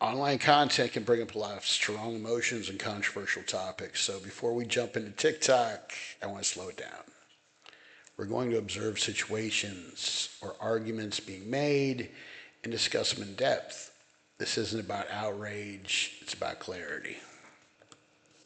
Online content can bring up a lot of strong emotions and controversial topics. So before we jump into TikTok, I want to slow it down. We're going to observe situations or arguments being made and discuss them in depth. This isn't about outrage, it's about clarity.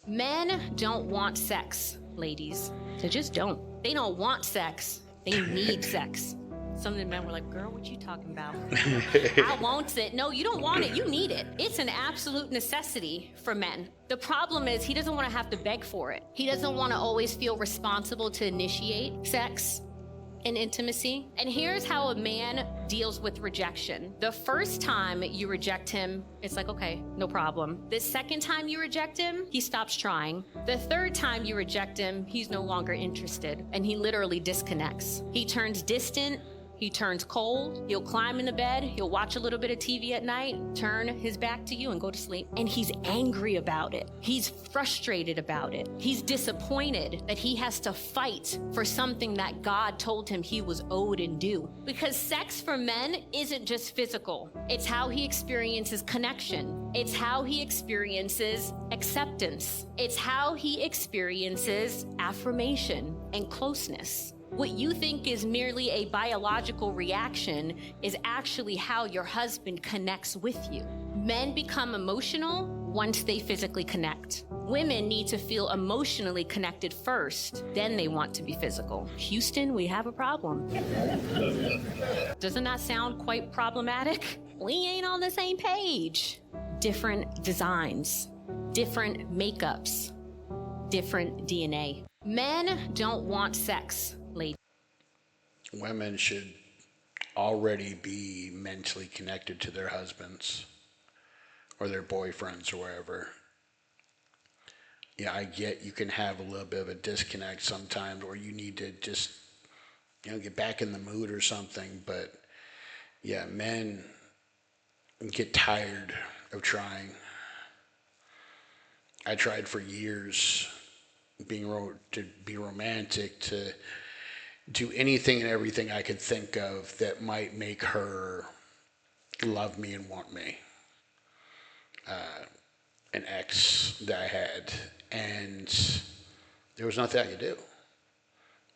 Men don't want sex, ladies. They just don't. They don't want sex. They need sex. Some of the men were like, girl, what you talking about? I want it. No, you don't want it. You need it. It's an absolute necessity for men. The problem is he doesn't want to have to beg for it. He doesn't want to always feel responsible to initiate sex and intimacy. And here's how a man deals with rejection. The first time you reject him, it's like, okay, no problem. The second time you reject him, he stops trying. The third time you reject him, he's no longer interested, and he literally disconnects. He turns distant. He turns cold. He'll climb into bed. He'll watch a little bit of TV at night, turn his back to you and go to sleep. And he's angry about it. He's frustrated about it. He's disappointed that he has to fight for something that God told him he was owed and due. Because sex for men isn't just physical. It's how he experiences connection. It's how he experiences acceptance. It's how he experiences affirmation and closeness. What you think is merely a biological reaction is actually how your husband connects with you. Men become emotional once they physically connect. Women need to feel emotionally connected first, then they want to be physical. Houston, we have a problem. Doesn't that sound quite problematic? We ain't on the same page. Different designs, different makeups, different DNA. Men don't want sex. Women should already be mentally connected to their husbands or their boyfriends or wherever. Yeah, I get you can have a little bit of a disconnect sometimes, or you need to just, get back in the mood or something. But yeah, men get tired of trying. I tried for years to be romantic, to do anything and everything I could think of that might make her love me and want me. An ex that I had, and there was nothing I could do.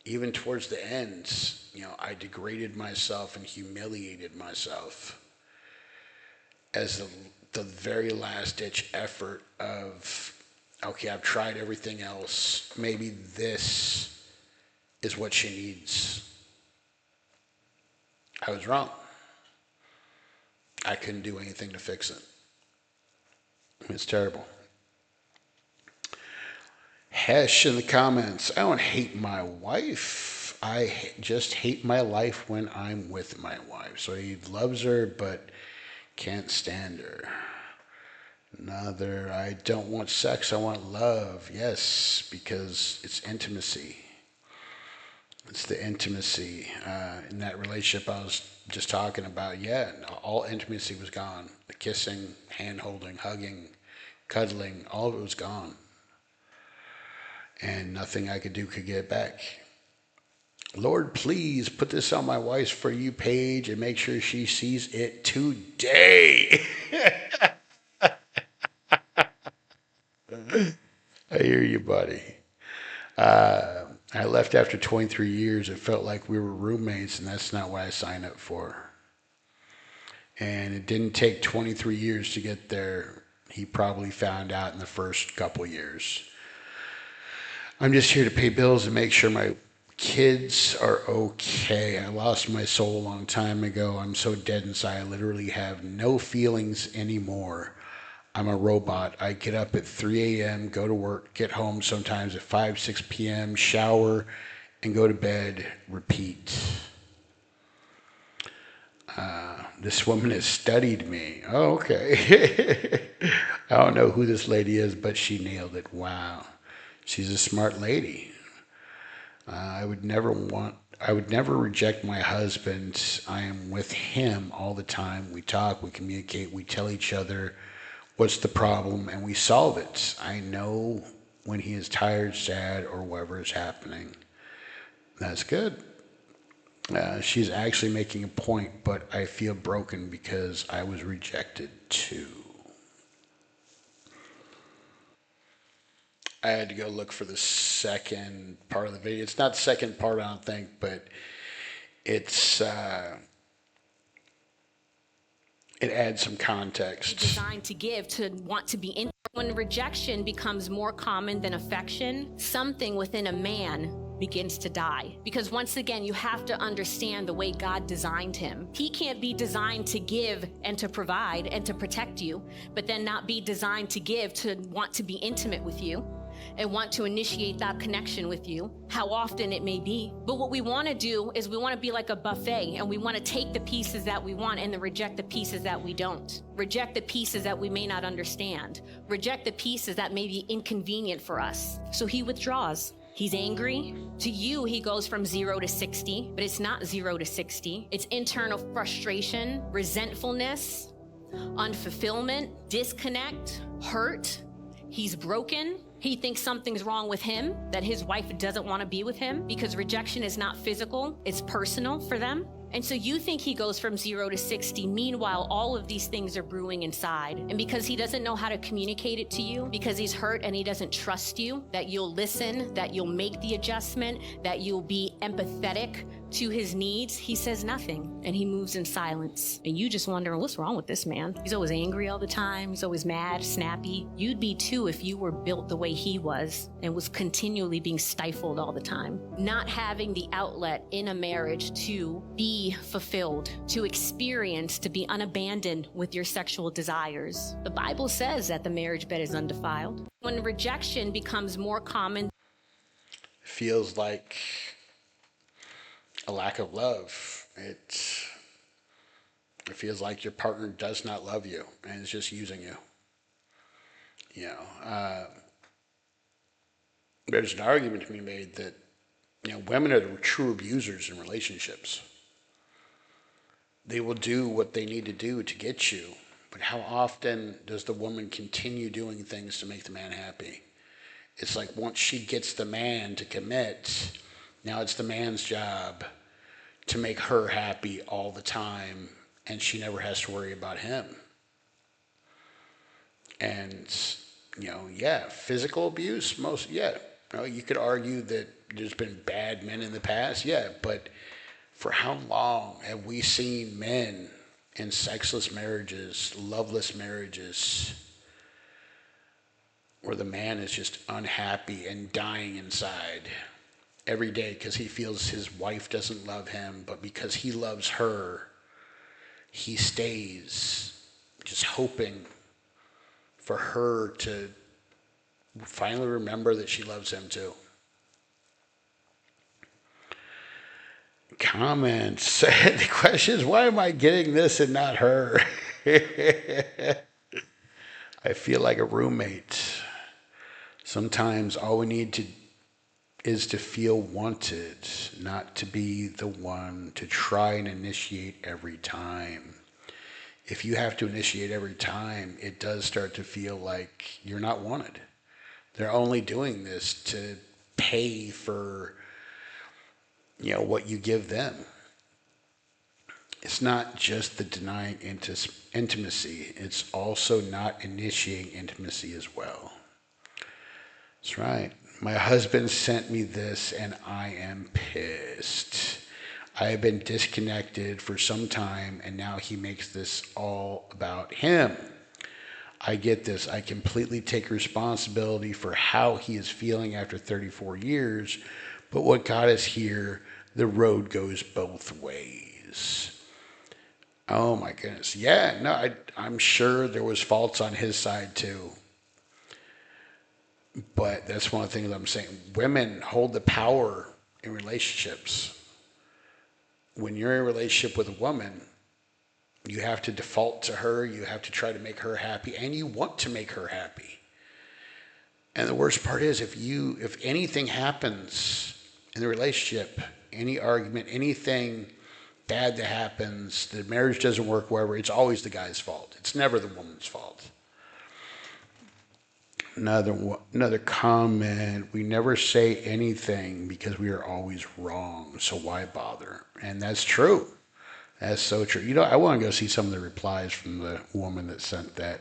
Even towards the end, I degraded myself and humiliated myself as the very last ditch effort of, okay, I've tried everything else. Maybe this is what she needs. I was wrong. I couldn't do anything to fix it. It's terrible. Hesh in the comments. I don't hate my wife. I just hate my life when I'm with my wife. So he loves her but can't stand her. Another, I don't want sex, I want love. Yes, because it's intimacy. It's the intimacy in that relationship I was just talking about. Yeah, all intimacy was gone. The kissing, hand-holding, hugging, cuddling, all of it was gone. And nothing I could do could get it back. Lord, please put this on my wife's For You page and make sure she sees it today. I hear you, buddy. I left after 23 years. It felt like we were roommates, and that's not what I signed up for. And it didn't take 23 years to get there. He probably found out in the first couple years. I'm just here to pay bills and make sure my kids are okay. I lost my soul a long time ago. I'm so dead inside. I literally have no feelings anymore. I'm a robot. I get up at 3 a.m., go to work, get home sometimes at 5, 6 p.m., shower, and go to bed, repeat. This woman has studied me. Oh, okay. I don't know who this lady is, but she nailed it. Wow. She's a smart lady. I would never reject my husband. I am with him all the time. We talk, we communicate, we tell each other what's the problem, and we solve it. I know when he is tired, sad, or whatever is happening. That's good. She's actually making a point, but I feel broken because I was rejected too. I had to go look for the second part of the video. It's not the second part, I don't think, but it's it adds some context. Designed to give, to want to be in. When rejection becomes more common than affection, something within a man begins to die. Because once again, you have to understand the way God designed him. He can't be designed to give and to provide and to protect you, but then not be designed to give, to want to be intimate with you and want to initiate that connection with you, how often it may be. But what we want to do is we want to be like a buffet, and we want to take the pieces that we want and then reject the pieces that we don't. Reject the pieces that we may not understand. Reject the pieces that may be inconvenient for us. So he withdraws. He's angry. To you, he goes from 0 to 60, but it's not 0 to 60. It's internal frustration, resentfulness, unfulfillment, disconnect, hurt. He's broken. He thinks something's wrong with him, that his wife doesn't want to be with him, because rejection is not physical, it's personal for them. And so you think he goes from 0 to 60. Meanwhile, all of these things are brewing inside. And because he doesn't know how to communicate it to you, because he's hurt and he doesn't trust you, that you'll listen, that you'll make the adjustment, that you'll be empathetic to his needs, he says nothing, and he moves in silence. And you just wonder, what's wrong with this man? He's always angry all the time. He's always mad, snappy. You'd be too if you were built the way he was and was continually being stifled all the time. Not having the outlet in a marriage to be fulfilled, to experience, to be unabandoned with your sexual desires. The Bible says that the marriage bed is undefiled. When rejection becomes more common, Feels like a lack of love. It feels like your partner does not love you and is just using you. You know, there's an argument to be made that, you know, women are the true abusers in relationships. They will do what they need to do to get you, but how often does the woman continue doing things to make the man happy? It's like once she gets the man to commit, now it's the man's job to make her happy all the time, and she never has to worry about him. And, you know, yeah, physical abuse, you know, you could argue that there's been bad men in the past, yeah, but for how long have we seen men in sexless marriages, loveless marriages, where the man is just unhappy and dying inside every day because he feels his wife doesn't love him, but because he loves her, he stays just hoping for her to finally remember that she loves him too. Comments. The question is, why am I getting this and not her? I feel like a roommate. Sometimes all we need is to feel wanted, not to be the one to try and initiate every time. If you have to initiate every time, it does start to feel like you're not wanted. They're only doing this to pay for, you know, what you give them. It's not just the denying intimacy, it's also not initiating intimacy as well. That's right. My husband sent me this and I am pissed. I have been disconnected for some time and now he makes this all about him. I get this. I completely take responsibility for how he is feeling after 34 years, but what got us here, the road goes both ways. Oh my goodness. Yeah, no, I'm sure there was faults on his side too. But that's one of the things I'm saying. Women hold the power in relationships. When you're in a relationship with a woman, you have to default to her. You have to try to make her happy, and you want to make her happy. And the worst part is, if anything happens in the relationship, any argument, anything bad that happens, the marriage doesn't work, wherever, it's always the guy's fault. It's never the woman's fault. Another comment. We never say anything because we are always wrong. So why bother? And that's true. That's so true. You know, I want to go see some of the replies from the woman that sent that.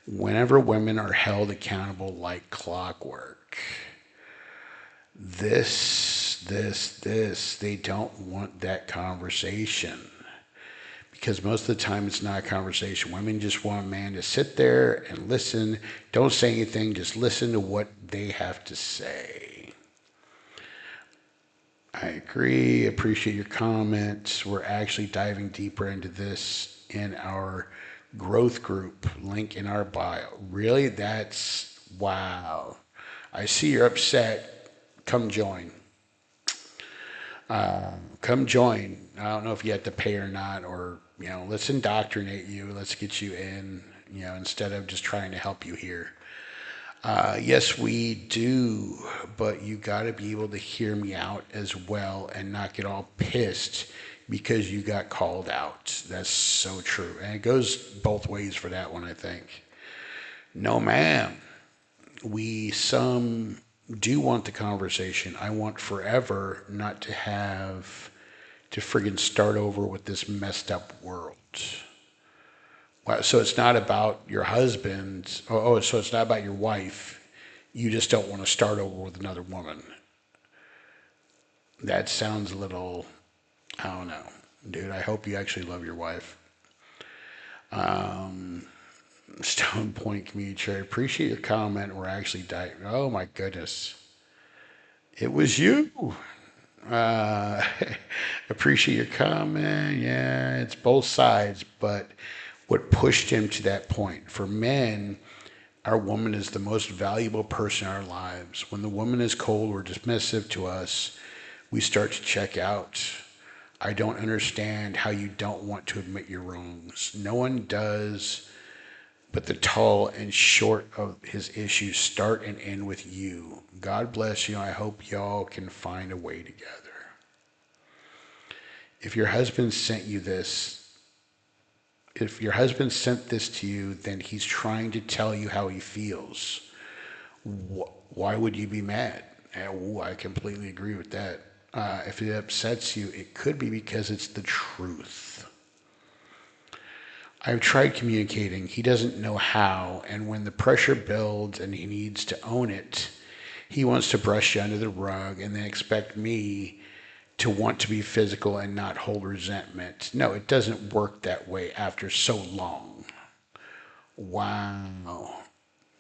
Whenever women are held accountable like clockwork, they don't want that conversation. Because most of the time it's not a conversation. Women just want a man to sit there and listen. Don't say anything, just listen to what they have to say. I agree. Appreciate your comments. We're actually diving deeper into this in our growth group link in our bio. Really? That's wow. I see you're upset. Come join. Come join. I don't know if you have to pay or not, or let's indoctrinate you. Let's get you in. Instead of just trying to help you here. Yes, we do, but you got to be able to hear me out as well and not get all pissed because you got called out. That's so true. And it goes both ways for that one, I think. No, ma'am. Some do want the conversation. I want forever not to have to friggin' start over with this messed up world. Well, so it's not about your husband. So it's not about your wife. You just don't want to start over with another woman. That sounds a little, I don't know. Dude, I hope you actually love your wife. Stone Point Community Chair. Appreciate your comment. We're actually dying. Oh my goodness. It was you. Uh, appreciate your comment. Yeah, it's both sides, but what pushed him to that point? For men, our woman is the most valuable person in our lives. When the woman is cold or dismissive to us, we start to check out. I don't understand how you don't want to admit your wrongs. No one does, but the tall and short of his issues start and end with you. God bless you. I hope y'all can find a way together. If your husband sent you this, if your husband sent this to you, then he's trying to tell you how he feels. Why would you be mad? I completely agree with that. If it upsets you, it could be because it's the truth. I've tried communicating. He doesn't know how, and when the pressure builds and he needs to own it, he wants to brush you under the rug and then expect me to want to be physical and not hold resentment. No, it doesn't work that way after so long. Wow.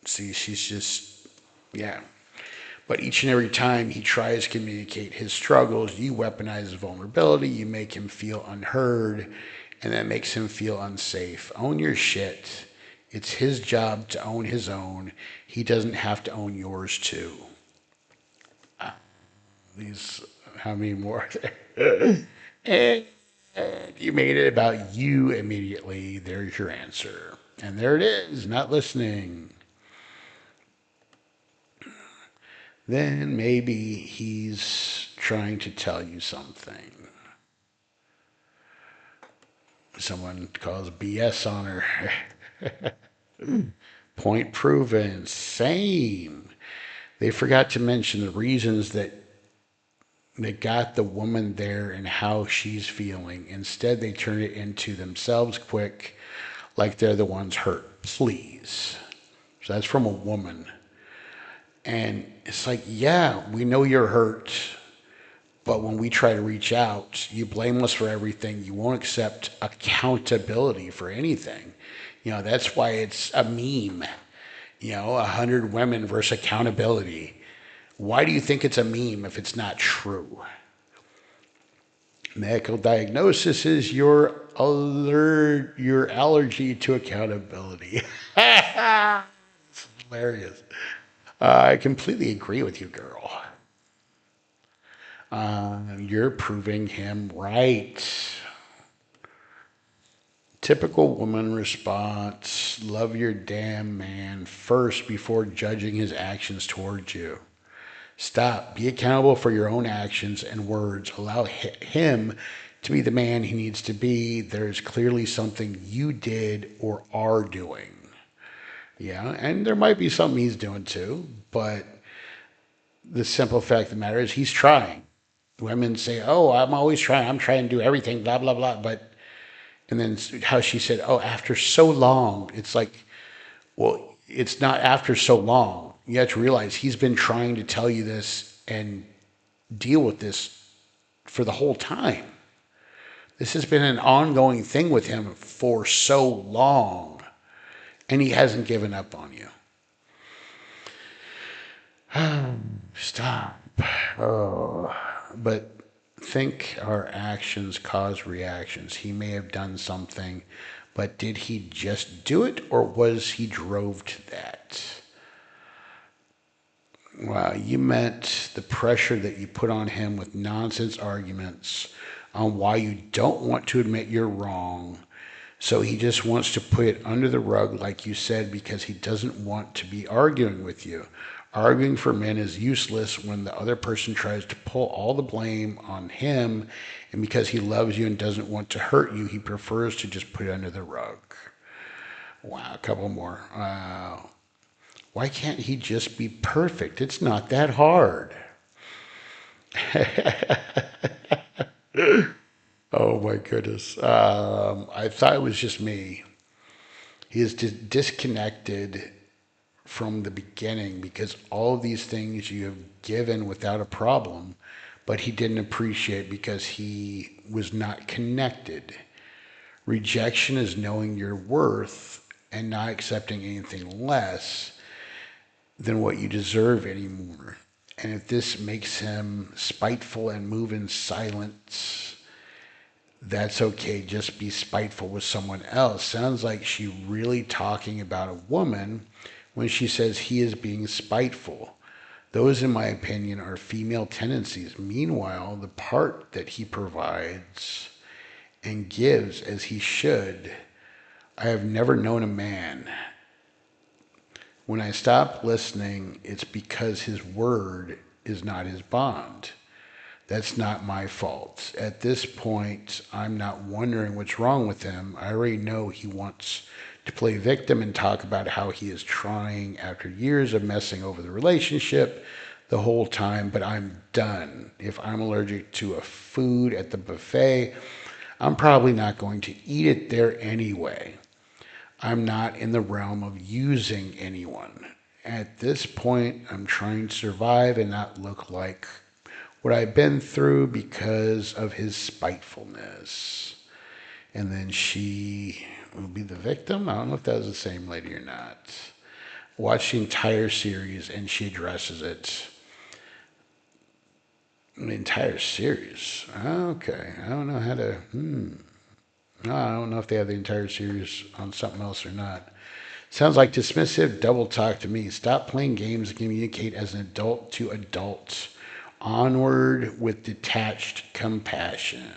See, she's just, yeah. But each and every time he tries to communicate his struggles, you weaponize his vulnerability, you make him feel unheard, and that makes him feel unsafe. Own your shit. It's his job to own his own. He doesn't have to own yours too. How many more are there? And you made it about you immediately. There's your answer. And there it is, not listening. Then maybe he's trying to tell you something. Someone calls BS on her. Point proven. Same. They forgot to mention the reasons that got the woman there and how she's feeling. Instead, they turn it into themselves quick, like they're the ones hurt. Please. So that's from a woman. And it's like, yeah, we know you're hurt, but when we try to reach out, you blame us for everything. You won't accept accountability for anything. That's why it's a meme. 100 women versus accountability. Why do you think it's a meme if it's not true? Medical diagnosis is your allergy to accountability. It's hilarious. I completely agree with you, girl. You're proving him right. Typical woman response: love your damn man first before judging his actions towards you. Stop. Be accountable for your own actions and words. Allow him to be the man he needs to be. There is clearly something you did or are doing. Yeah, and there might be something he's doing too, but the simple fact of the matter is he's trying. Women say, oh, I'm always trying. I'm trying to do everything, blah, blah, blah. And then how she said, oh, after so long, it's like, Well, it's not after so long. You have to realize he's been trying to tell you this and deal with this for the whole time. This has been an ongoing thing with him for so long, and he hasn't given up on you. Stop. Oh, but think our actions cause reactions. He may have done something, but did he just do it, or was he drove to that? Wow, you meant the pressure that you put on him with nonsense arguments on why you don't want to admit you're wrong. So he just wants to put it under the rug, like you said, because he doesn't want to be arguing with you. Arguing for men is useless when the other person tries to pull all the blame on him, and because he loves you and doesn't want to hurt you, he prefers to just put it under the rug. Wow, a couple more. Wow. Why can't he just be perfect? It's not that hard. Oh my goodness. I thought it was just me. He is disconnected from the beginning because all of these things you have given without a problem, but he didn't appreciate because he was not connected. Rejection is knowing your worth and not accepting anything less than what you deserve anymore. And if this makes him spiteful and move in silence, that's okay. Just be spiteful with someone else. Sounds like she's really talking about a woman when she says he is being spiteful. Those, in my opinion, are female tendencies. Meanwhile, the part that he provides and gives as he should, I have never known a man. When I stop listening, it's because his word is not his bond. That's not my fault. At this point, I'm not wondering what's wrong with him. I already know he wants to play victim and talk about how he is trying after years of messing over the relationship the whole time, but I'm done. If I'm allergic to a food at the buffet, I'm probably not going to eat it there anyway. I'm not in the realm of using anyone. At this point, I'm trying to survive and not look like what I've been through because of his spitefulness. And then she will be the victim. I don't know if that was the same lady or not. Watch the entire series and she addresses it. The entire series. Okay. I don't know how to. No, I don't know if they have the entire series on something else or not. Sounds like dismissive double talk to me. Stop playing games and communicate as an adult to adults. Onward with detached compassion.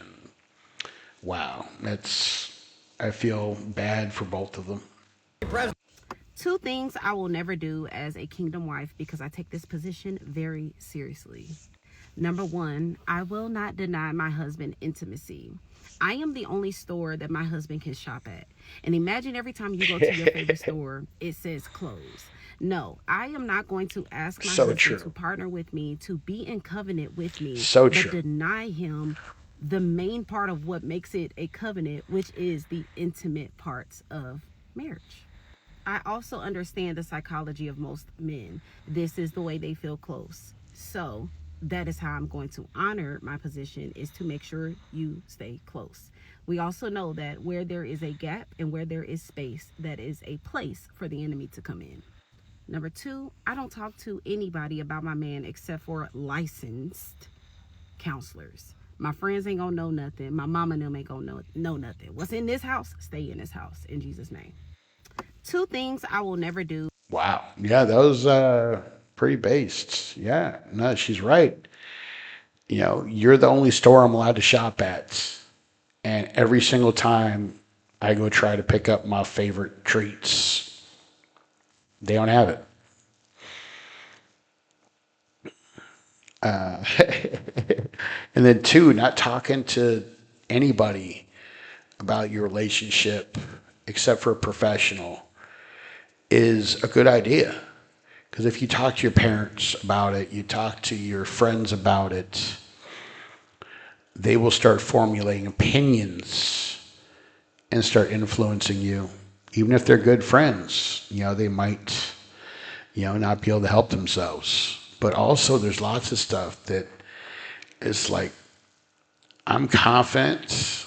Wow, I feel bad for both of them. Two things I will never do as a kingdom wife because I take this position very seriously. Number one, I will not deny my husband intimacy. I am the only store that my husband can shop at. And imagine every time you go to your favorite store, it says close. No, I am not going to ask my So husband to true. partner with me, to be in covenant with me, So but true. deny him the main part of what makes it a covenant, which is the intimate parts of marriage. I also understand the psychology of most men. This is the way they feel close. So that is how I'm going to honor my position, is to make sure you stay close. We also know that where there is a gap and where there is space, that is a place for the enemy to come in. Number two, I don't talk to anybody about my man except for licensed counselors. My friends ain't gonna know nothing. My mama and them ain't gonna know nothing. What's in this house, stay in this house in Jesus' name. Two things I will never do. Wow. Yeah, that was pretty based. Yeah, no, she's right. You're the only store I'm allowed to shop at. And every single time I go try to pick up my favorite treats, they don't have it. Uh, and then two, not talking to anybody about your relationship except for a professional is a good idea. Because if you talk to your parents about it, you talk to your friends about it, they will start formulating opinions and start influencing you. Even if they're good friends, they might, not be able to help themselves. But also there's lots of stuff that is like, I'm confident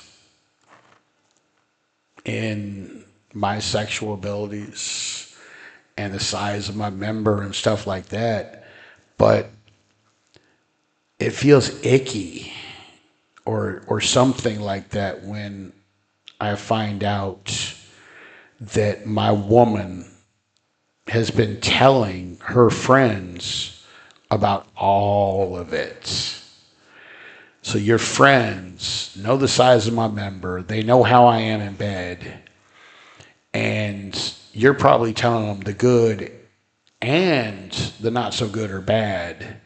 in my sexual abilities and the size of my member and stuff like that, but it feels icky or something like that when I find out that my woman has been telling her friends about all of it. So your friends know the size of my member, they know how I am in bed, and you're probably telling them the good and the not so good or bad,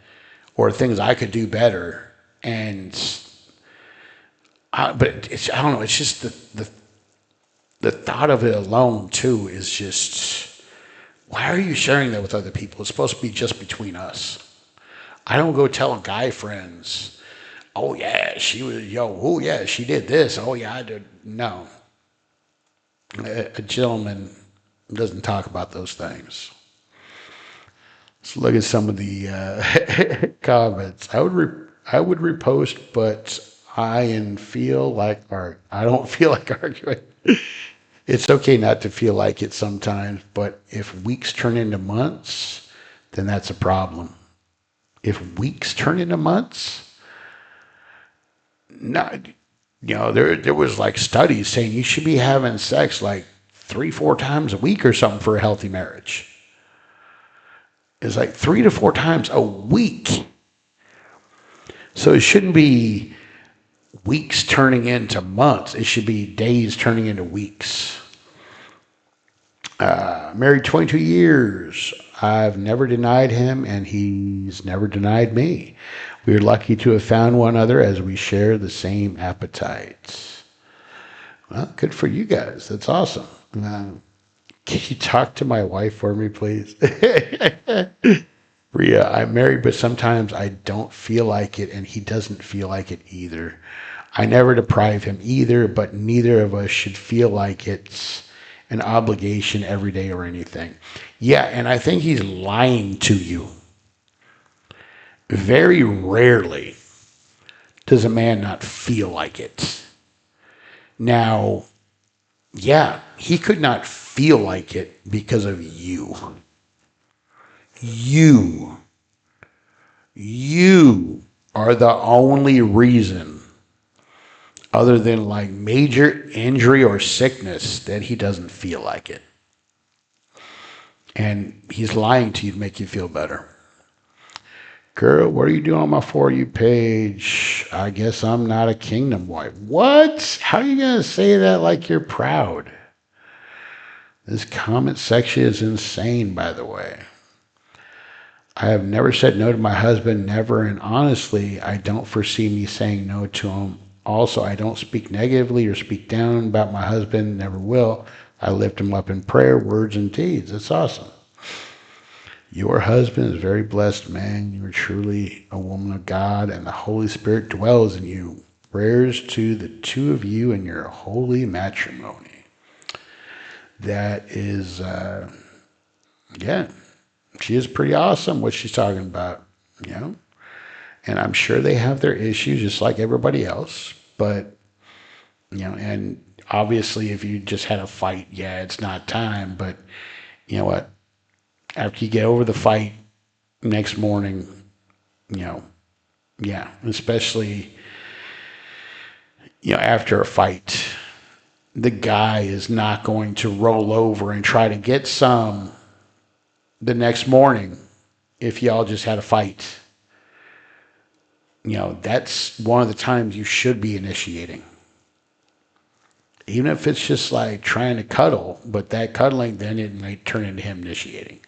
or things I could do better. And but it's, I don't know. It's just the thought of it alone too is just, why are you sharing that with other people? It's supposed to be just between us. I don't go tell guy friends, oh yeah, she was, oh yeah, she did this. Oh yeah, I did. No, a gentleman doesn't talk about those things. Let's look at some of the comments. I would repost, but I don't feel like arguing. It's okay not to feel like it sometimes, but if weeks turn into months, then that's a problem. If weeks turn into months, not, there was like studies saying you should be having sex like 3-4 times a week or something for a healthy marriage. It's like 3 to 4 times a week. So it shouldn't be weeks turning into months. It should be days turning into weeks. Married 22 years. I've never denied him, and he's never denied me. We are lucky to have found one another as we share the same appetites. Well, good for you guys. That's awesome. Can you talk to my wife for me, please? Rhea, I'm married, but sometimes I don't feel like it, and he doesn't feel like it either. I never deprive him either, but neither of us should feel like it's an obligation every day or anything. Yeah, and I think he's lying to you. Very rarely does a man not feel like it. Now, yeah, he could not feel like it because of you. You are the only reason, other than like major injury or sickness, that he doesn't feel like it. And he's lying to you to make you feel better. Girl, what are you doing on my For You page? I guess I'm not a kingdom wife. What? How are you going to say that like you're proud? This comment section is insane, by the way. I have never said no to my husband, never, and honestly, I don't foresee me saying no to him. Also, I don't speak negatively or speak down about my husband, never will. I lift him up in prayer, words, and deeds. It's awesome. Your husband is very blessed, man. You are truly a woman of God, and the Holy Spirit dwells in you. Prayers to the two of you in your holy matrimony. That is, yeah. She is pretty awesome, what she's talking about, And I'm sure they have their issues just like everybody else. But, and obviously if you just had a fight, yeah, it's not time. But you know what? After you get over the fight next morning, yeah, especially, after a fight, the guy is not going to roll over and try to get some the next morning if y'all just had a fight. That's one of the times you should be initiating. Even if it's just like trying to cuddle, but that cuddling, then it might turn into him initiating.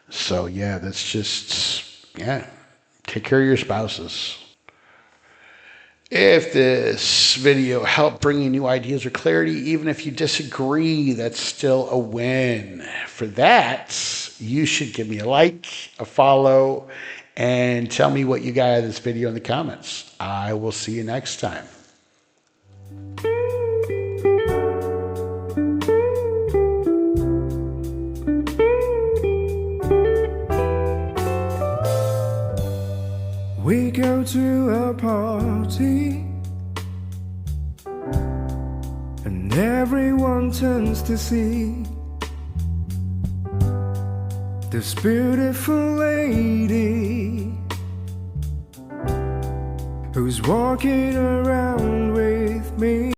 So yeah, that's just, take care of your spouses. If this video helped bring you new ideas or clarity, even if you disagree, that's still a win. For that, you should give me a like, a follow, and tell me what you got out of this video in the comments. I will see you next time. We go to a party and everyone turns to see this beautiful lady who's walking around with me.